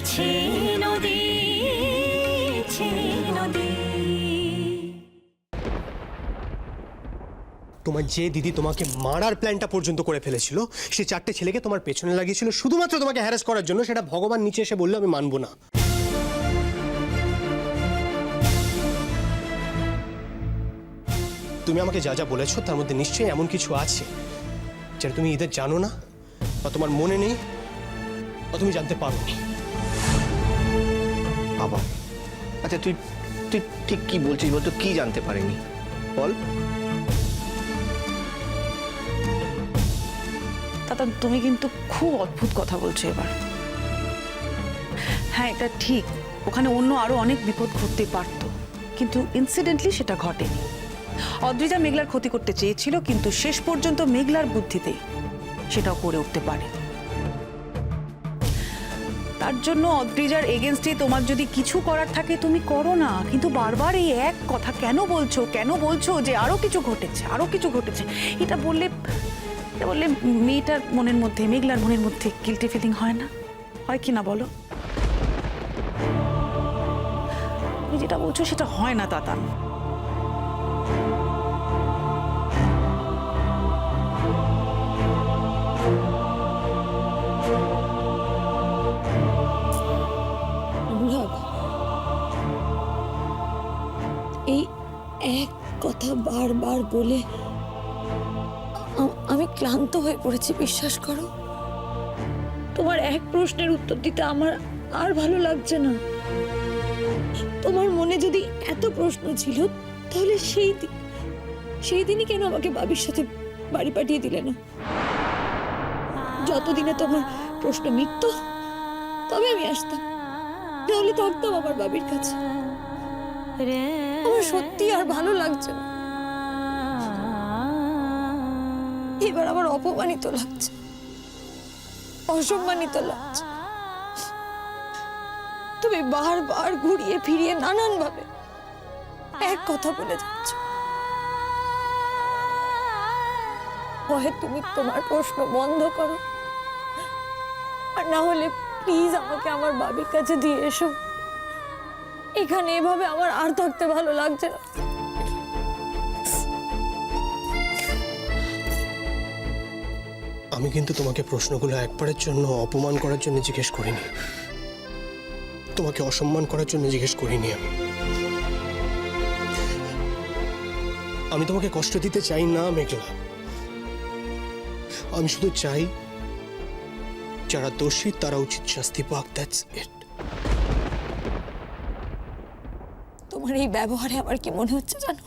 বইছে নদী, নদী। তোমার যে দিদি তোমাকে মারার প্ল্যানটা পর্যন্ত করে ফেলেছিল, সে চারটে ছেলেকে তোমার পেছনে লাগিয়েছিল শুধুমাত্র তোমাকে হ্যারাস করার জন্য, সেটা ভগবান নিচে এসে বললো আমি মানবো না। তুমি আমাকে যা যা বলেছো তার মধ্যে নিশ্চয়ই এমন কিছু আছে যেটা তুমি এদের জানো না, বা তোমার মনে নেই, বা তুমি জানতে পারোনি। বাবা, আচ্ছা তুই তুই ঠিক কি বলছিস বলতো? কি জানতে পারিনি বল। দাদা, তুমি কিন্তু খুব অদ্ভুত কথা বলছো এবার। হ্যাঁ, এটা ঠিক, ওখানে অন্য আরো অনেক বিপদ ঘটতে পারতো, কিন্তু ইনসিডেন্টলি সেটা ঘটেনি। অদ্রিজা মেঘলার ক্ষতি করতে চেয়েছিল, কিন্তু শেষ পর্যন্ত মেঘলার বুদ্ধিতেই সেটাও করে উঠতে পারে। তার জন্য অদ্রিজার এগেনস্টে তোমার যদি কিছু করার থাকে তুমি করো না, কিন্তু বারবার এই এক কথা কেন বলছো যে আরো কিছু ঘটেছে? এটা বললে মেয়েটার মনের মধ্যে, মেঘলার মনের মধ্যে গিল্টি ফিলিং হয় না? হয় কি না বলো? তুমি যেটা বলছো সেটা হয় না তাতান। অনুরাগ, এই এক কথা বারবার বলে আমি ক্লান্ত হয়ে পড়েছি, বিশ্বাস করো। তোমার এক প্রশ্নের উত্তর দিতে আমার আর ভালো লাগছে না। তোমার মনে যদি এত প্রশ্ন ছিল, তাহলে সেই দিনই কেন আমাকে বাবির সাথে বাড়ি পাঠিয়ে দিলে না? যতদিনে তোমার প্রশ্ন মিটত তবে আমি আসতাম, তাহলে থাকতাম আমার বাবির কাছে। আমার সত্যি আর ভালো লাগছে না। এবার আমার অপমানিত লাগছে, অসম্মানিত লাগছে। তুমি বারবার ঘুরিয়ে ফিরিয়ে নানান ভাবে এক কথা বলে যাচ্ছ। হয় তুমি তোমার প্রশ্ন বন্ধ করো, আর না হলে প্লিজ আমাকে আমার বাবির কাছে দিয়ে এসো। এখানে এভাবে আমার আর থাকতে ভালো লাগছে না। আমি কিন্তু তোমাকে প্রশ্নগুলো একবারের জন্য অপমান করার জন্য জিজ্ঞেস করিনি, তোমাকে অসম্মান করার জন্য জিজ্ঞেস করিনি। আমি তোমাকে কষ্ট দিতে চাই না মেঘলা, আমি শুধু চাই যারা দোষী তারা উচিত শাস্তি পাক, দ্যাটস ইট। তোমার এই ব্যবহারে আমার কি মনে হচ্ছে জানো?